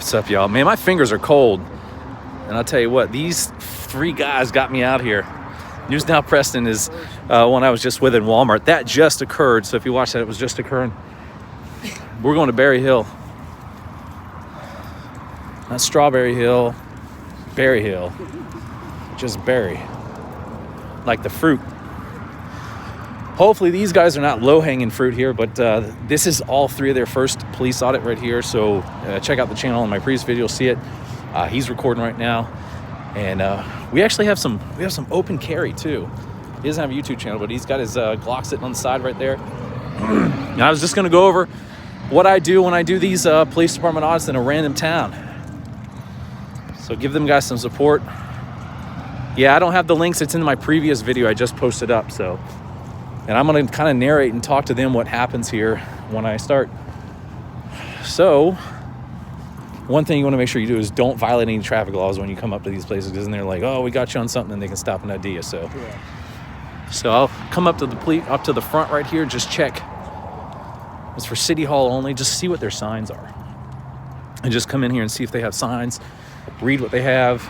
What's up, y'all? Man, my fingers are cold. And I'll tell you what, these 3 guys got me out here. News Now Preston is one I was just with in Walmart. That just occurred. So if you watch that, it was just occurring. We're going to Berry Hill. Not Strawberry Hill. Berry Hill. Just berry. Like the fruit. Hopefully these guys are not low-hanging fruit here, but this is all 3 of their first police audit right here. So check out the channel in my previous video, you'll see it. He's recording right now, and we actually have some open carry too. He doesn't have a YouTube channel, but he's got his Glock sitting on the side right there. And I was just going to go over what I do when I do these police department audits in a random town. So give them guys some support. Yeah, I don't have the links. It's in my previous video I just posted up. So. And I'm going to kind of narrate and talk to them what happens here when I start. So, one thing you want to make sure you do is don't violate any traffic laws when you come up to these places, because then they're like, oh, we got you on something, and they can stop and ID you. So, I'll come up to the front right here, just check. It's for City Hall only. Just see what their signs are. And just come in here and see if they have signs. Read what they have.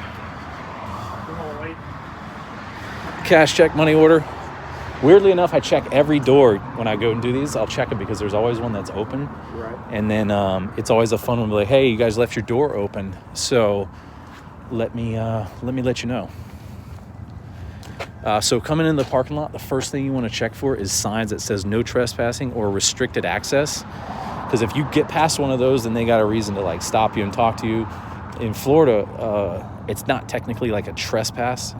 Cash check, money order. Weirdly enough, I check every door when I go and do these. I'll check it because there's always one that's open. Right. And then it's always a fun one to be like, hey, you guys left your door open. So let me let you know. So coming in the parking lot, the first thing you want to check for is signs that says no trespassing or restricted access. Because if you get past one of those, then they got a reason to like stop you and talk to you. In Florida, it's not technically like a trespass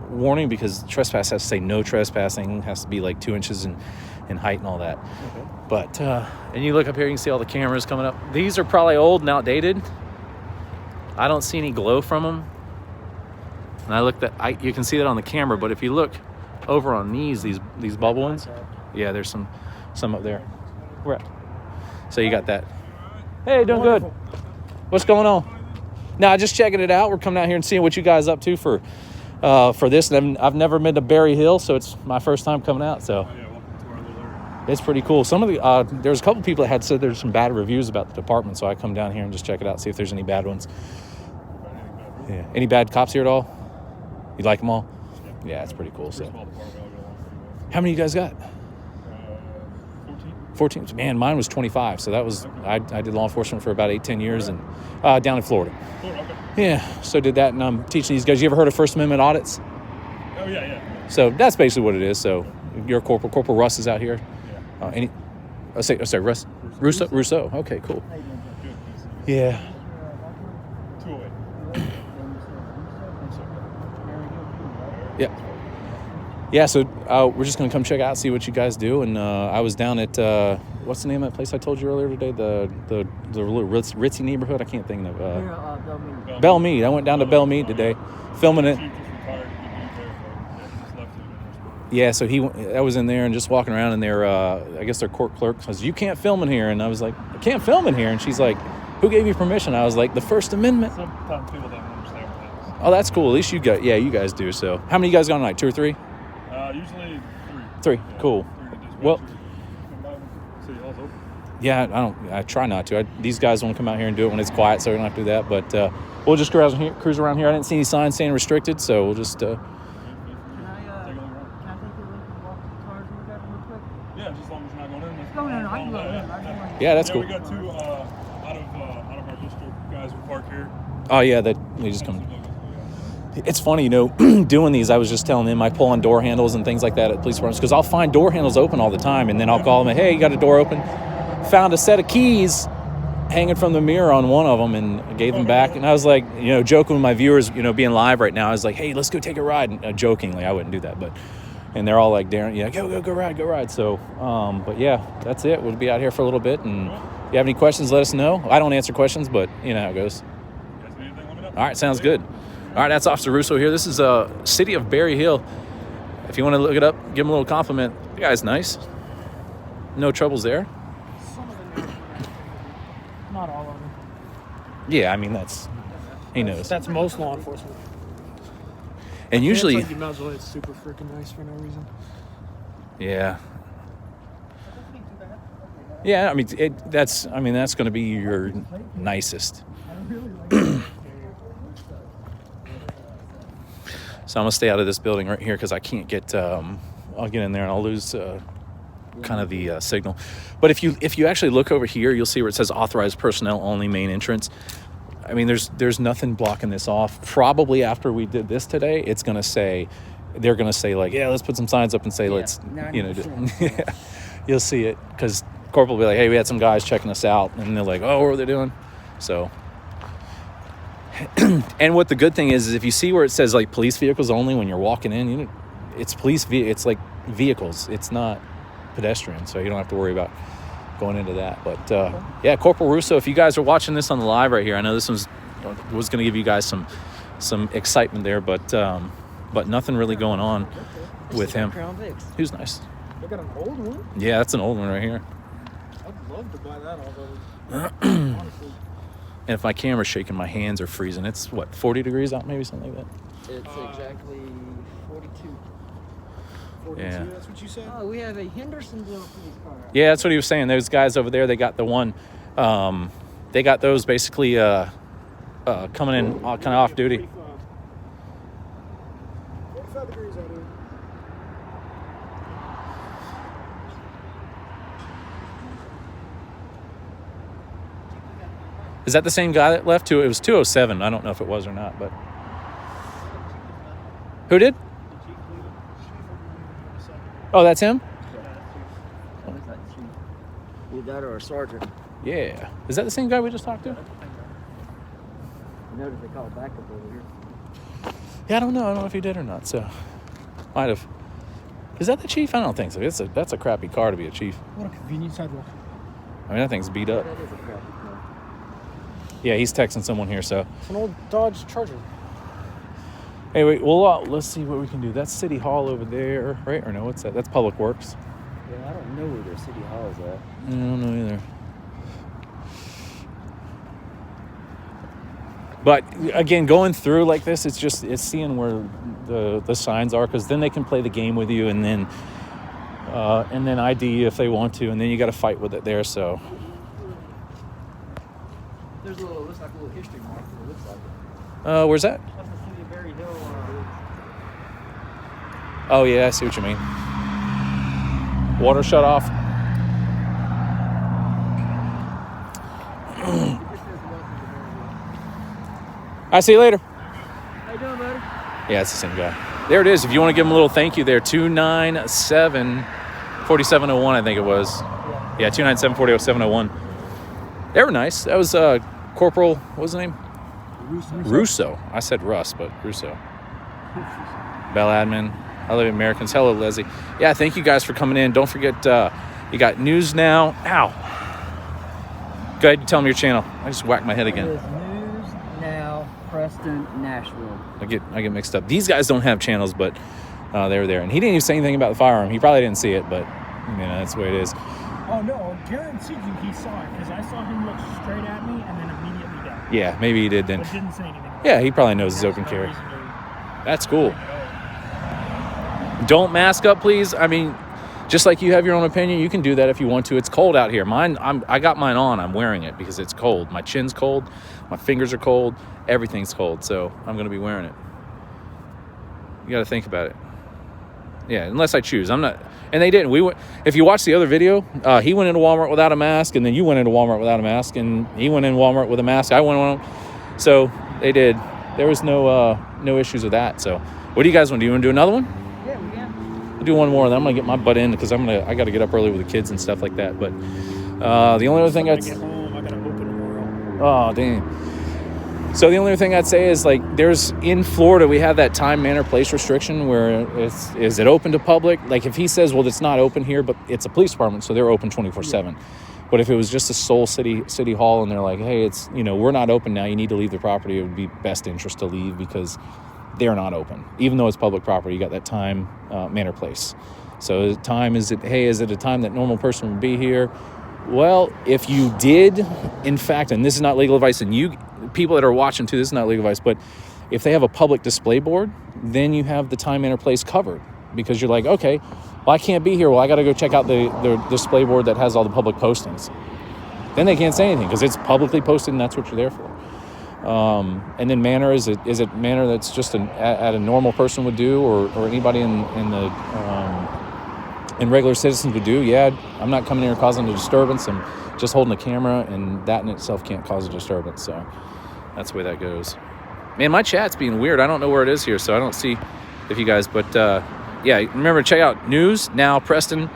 warning, because trespass has to say no trespassing, has to be like 2 inches in height and all that. Okay. But and you look up here, you can see all the cameras coming up. These are probably old and outdated. I don't see any glow from them, and I looked at you can see that on the camera. But if you look over on these bubble ones, yeah, there's some up there. Where at? So you got that. Hey, doing good. What's going on? Now, just checking it out. We're coming out here and seeing what you guys up to for this. And I've never been to Berry Hill, so it's my first time coming out. So welcome to our little area. It's pretty cool. Some of the there's a couple people that had said there's some bad reviews about the department, so I come down here and just check it out, see if there's any bad ones. Yeah. Any bad cops here at all? You like them all? Yeah, it's pretty cool. So how many you guys got? 14. Man, mine was 25. So that was I did law enforcement for about 8-10 years, and down in Florida. Yeah, so did that, and I'm teaching these guys. You ever heard of First Amendment audits? Oh, yeah. So that's basically what it is. So you're a corporal. Corporal Russ is out here. Yeah. Sorry, Russ? Russo. Okay, cool. Yeah. 208. Yeah. Yeah, so we're just going to come check out, see what you guys do. And I was down at, what's the name of that place I told you earlier today? The little ritzy neighborhood? I can't think of. Belmead. I went down to Belmead today, filming it. Yeah, so I was in there and just walking around, and I guess their court clerk says, you can't film in here. And I was like, I can't film in here. And she's like, who gave you permission? I was like, the First Amendment. Sometimes people don't understand what that is. Oh, that's cool. At least you guys do. So how many you guys got tonight? 2 or 3? Usually 3. 3, yeah, cool. 3 Well, City Hall's open. Yeah, I try not to. These guys want to come out here and do it when it's quiet, so we don't have to do that. But we'll just cruise around here. I didn't see any signs saying restricted, so we'll just... Can I take a look and walk to the cars and look at them real quick? Yeah, just as long as you're not going in. Go in. I can go in. Yeah, that's cool. We got 2 out of our district guys who park here. Oh, yeah, they just come... It's funny, doing these, I was just telling them I pull on door handles and things like that at police departments, because I'll find door handles open all the time, and then I'll call them, hey, you got a door open? Found a set of keys hanging from the mirror on one of them and gave them back. And I was like, joking with my viewers, being live right now, I was like, hey, let's go take a ride. And, jokingly, I wouldn't do that, and they're all like, Darren, yeah, go ride. So, but yeah, that's it. We'll be out here for a little bit, and if you have any questions, let us know. I don't answer questions, but you know how it goes. All right, sounds good. All right, that's Officer Russo here. This is City of Berry Hill. If you want to look it up, give him a little compliment. The guy's nice. No troubles there. Some of them are. Not all of them. Yeah, I mean, he knows. That's most law enforcement. And usually... It's like you might as well, it's super freaking nice for no reason. Yeah. Yeah, I mean, that's going to be your nicest. So I'm gonna stay out of this building right here because I can't get. I'll get in there and I'll lose kind of the signal. But if you actually look over here, you'll see where it says authorized personnel only, main entrance. I mean, there's nothing blocking this off. Probably after we did this today, they're gonna say like, yeah, let's put some signs up and say let's, yeah, you'll see it because Corporal will be like, hey, we had some guys checking us out, and they're like, oh, what are they doing? So. And what the good thing is if you see where it says like police vehicles only when you're walking in, it's it's like vehicles. It's not pedestrian, so you don't have to worry about going into that. But yeah, Corporal Russo, if you guys are watching this on the live right here, I know this was going to give you guys some excitement there, but nothing really going on with him. Who's nice? They got an old one? Yeah, that's an old one right here. I'd love to buy that, although honestly. And if my camera's shaking, my hands are freezing. It's, 40 degrees out, maybe, something like that? It's exactly 42. 42, Yeah. that's what you said? Oh, we have a Hendersonville police car. Yeah, that's what he was saying. Those guys over there, they got the one. They got those basically coming in kind of off duty. 45 degrees out here. Is that the same guy that left? It was 207. I don't know if it was or not, but who did? Oh, that's him? Either that or a sergeant. Yeah. Is that the same guy we just talked to? I noticed they called backup over here. Yeah, I don't know if he did or not. So, might have. Is that the chief? I don't think so. That's a crappy car to be a chief. What a convenient sidewalk. I mean, that thing's beat up. That is a crappy car. Yeah, he's texting someone here. So, It's an old Dodge Charger. anyway, well, let's see what we can do. That's City Hall over there, right? Or no, what's that? That's Public Works. Yeah, I don't know where their city hall is at. I don't know either. But again, going through like this, it's seeing where the signs are, because then they can play the game with you, and then ID you if they want to, and then you got to fight with it there. So There's looks like a little history mark. It looks like it. where's that? That's the city of Berry Hill. Oh yeah, I see what you mean. Water shut off. I see you later. How you doing, buddy? Yeah, it's the same guy. There it is. If you want to give him a little thank you there, 297-4701, I think it was. Yeah, 297-4701. They were nice. That was Corporal, what was his name? Russo. I said Russ, but Russo. Bell admin. I love Americans. Hello, Leslie. Yeah, thank you guys for coming in. Don't forget, you got News Now. Ow. Go ahead, tell them your channel. I just whacked my head again. It is News Now, Preston, Nashville. I get mixed up. These guys don't have channels, but they were there. And he didn't even say anything about the firearm. He probably didn't see it, but that's the way it is. Oh, no, guaranteed you he saw it, because I saw him look straight at me and then immediately down. Yeah, maybe he did then. But didn't say anything. Yeah, he probably knows it's open There's no carry. reason to That's cool. bring it up. Don't mask up, please. I mean, just like you have your own opinion, you can do that if you want to. It's cold out here. I got mine on. I'm wearing it because it's cold. My chin's cold. My fingers are cold. Everything's cold, so I'm going to be wearing it. You got to think about it. Yeah, unless I choose. I'm not. And they didn't. We went. If you watch the other video, he went into Walmart without a mask, and then you went into Walmart without a mask, and he went in Walmart with a mask. I went on. So they did. There was no issues with that. So, what do you guys want to do? You want to do another one? Yeah, we can. We'll do one more, then I'm gonna get my butt in because I got to get up early with the kids and stuff like that. But the only other thing I get home, I gotta open tomorrow. oh dang. So the only other thing I'd say is, like, there's in Florida we have that time, manner, place restriction where is it open to public? Like, if he says, well, it's not open here, but it's a police department, so they're open 24/7. But if it was just a sole city hall and they're like, hey, it's we're not open now, you need to leave the property, it would be best interest to leave because they're not open. Even though it's public property, you got that time, manner, place. So time, is it a time that normal person would be here? Well, if you did, in fact, and this is not legal advice, and you people that are watching too, this is not legal advice, but if they have a public display board, then you have the time, manner, place covered because you're like, okay, well, I can't be here. Well, I got to go check out the display board that has all the public postings. Then they can't say anything because it's publicly posted and that's what you're there for. And then manner, is it manner that's just at a normal person would do, or anybody in regular citizens would do? Yeah, I'm not coming here causing a disturbance. I'm just holding a camera, and that in itself can't cause a disturbance. So that's the way that goes. Man, my chat's being weird. I don't know where it is here, so I don't see if you guys, but yeah, remember, check out News Now Preston,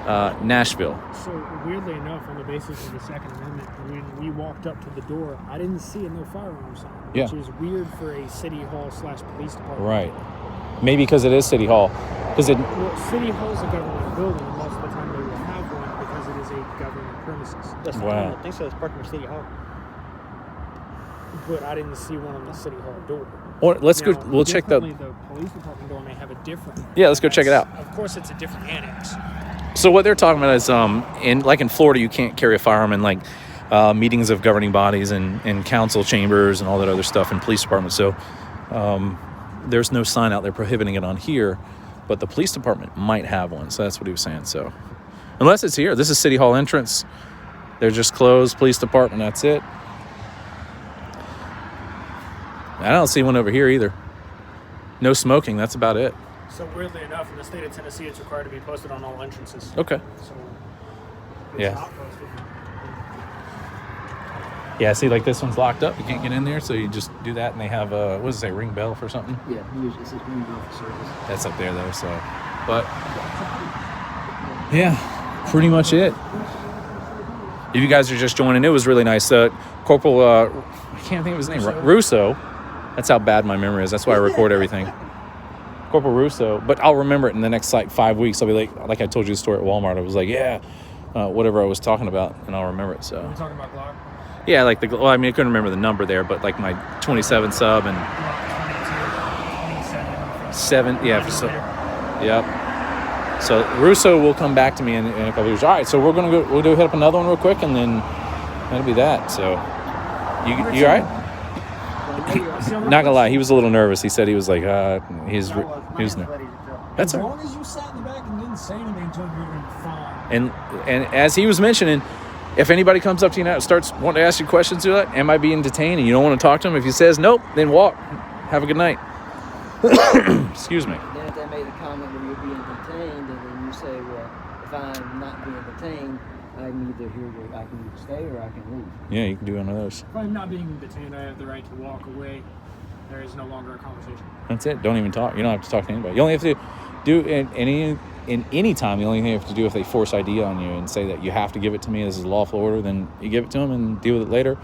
Nashville. So weirdly enough, on the basis of the Second Amendment, when we walked up to the door, I didn't see a no firearms sign, which is weird for a city hall / police department. Right. Maybe because it is City Hall. Well, City Hall is a government building, and most of the time they will have one because it is a government premises. That's Wow. I think so. It's parked in City Hall. But I didn't see one on the City Hall door. Or let's go. We'll check the. The police department door may have a different. Yeah, let's go check it out. Of course, it's a different annex. So what they're talking about is, in Florida, you can't carry a firearm in like meetings of governing bodies and council chambers and all that other stuff in police departments. So there's no sign out there prohibiting it on here, but the police department might have one. So that's what he was saying. So unless it's here, this is City Hall entrance. They're just closed. Police department. That's it. I don't see one over here either. No smoking. That's about it. So weirdly enough, in the state of Tennessee, it's required to be posted on all entrances. Okay. So it's Yeah. not posted. Yeah, see, like this one's locked up. You can't get in there, so you just do that, and they have what does it say, ring bell for something? Yeah, usually it says ring bell for service. That's up there though. So, but yeah, pretty much it. If you guys are just joining, it was really nice. Corporal, I can't think of his name. Russo. That's how bad my memory is. That's why I record everything. Corporal Russo, but I'll remember it in the next like 5 weeks. I'll be like I told you the story at Walmart. I was like, yeah, whatever I was talking about, and I'll remember it. So. We're talking about Glock. Yeah, like I mean, I couldn't remember the number there, but like my 27 sub and 7, yeah. So, yep. So Russo will come back to me in a couple years. All right, so we'll hit up another one real quick, and then that'll be that. So you all right? Not gonna lie, he was a little nervous. He said he was like, he was nervous. That's As all long right. as you sat in the back and didn't say anything to him, you're going to be fine. And as he was mentioning, if anybody comes up to you now and starts wanting to ask you questions, you're like, am I being detained? And you don't want to talk to him. If he says nope, then walk. Have a good night. Excuse me. Then if they made a comment that you're being detained, and then you say, well, if I'm not being detained, I'm either here to, I can either stay or I can leave. Yeah, you can do one of those. If I'm not being detained, I have the right to walk away. There is no longer a conversation. That's it. Don't even talk. You don't have to talk to anybody. You only have to do in any time. The only thing you have to do if they force ID on you and say that you have to give it to me, this is a lawful order, then you give it to them and deal with it later.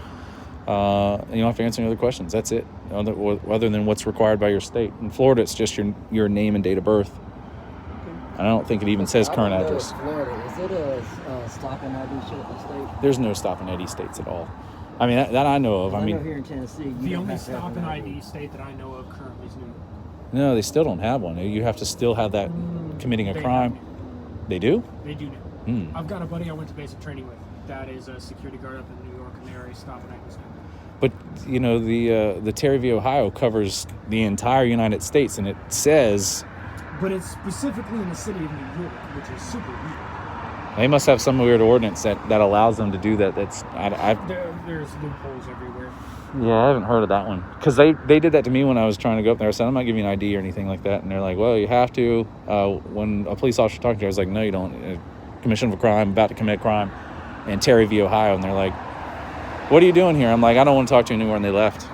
And you don't have to answer any other questions. That's it. Other than what's required by your state. In Florida, it's just your name and date of birth. I don't think it even says current address. Florida, is it a stop and ID state? There's no stop and ID states at all. I mean, that I know of. I know mean, here in Tennessee, you The don't only have to have stop an and ID state that I know of currently is New York. no, they still don't have one. You have to still have that committing a They crime. have They do? They do now. I've got a buddy I went to basic training with that is a security guard up in New York, and they're a stop and ID state. But, you know, the Terry v. Ohio covers the entire United States, and it says But it's specifically in the city of New York, which is super weird. they must have some weird ordinance that allows them to do that. There's loopholes everywhere. Yeah, I haven't heard of that one. Because they did that to me when I was trying to go up there. I said, I'm not giving you an ID or anything like that. And they're like, well, you have to. When a police officer talked to me, I was like, no, you don't. Commission of a crime, about to commit a crime. And Terry v. Ohio. And they're like, what are you doing here? I'm like, I don't want to talk to you anymore. And they left.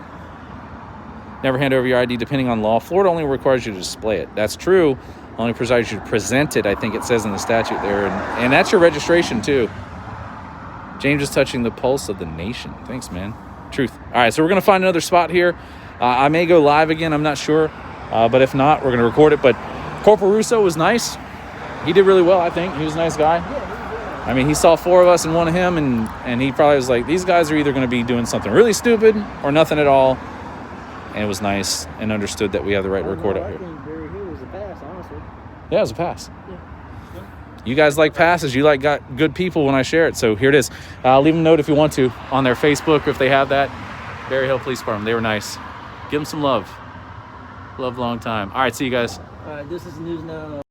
Never hand over your ID depending on law. Florida only requires you to display it. That's true. Only requires you to present it, I think it says in the statute there. And that's your registration, too. James is touching the pulse of the nation. Thanks, man. Truth. All right, so we're going to find another spot here. I may go live again. I'm not sure. But if not, we're going to record it. But Corporal Russo was nice. He did really well, I think. He was a nice guy. I mean, he saw 4 of us and 1 of him, and he probably was like, these guys are either going to be doing something really stupid or nothing at all. And it was nice and understood that we have the right to record out here. I think Barry Hill was a pass, honestly. Yeah, it was a pass. You guys like passes. You like got good people when I share it. So here it is. Leave them a note if you want to on their Facebook or if they have that. Berry Hill Police Department. They were nice. Give them some love. Love long time. All right, see you guys. All right, this is News Now.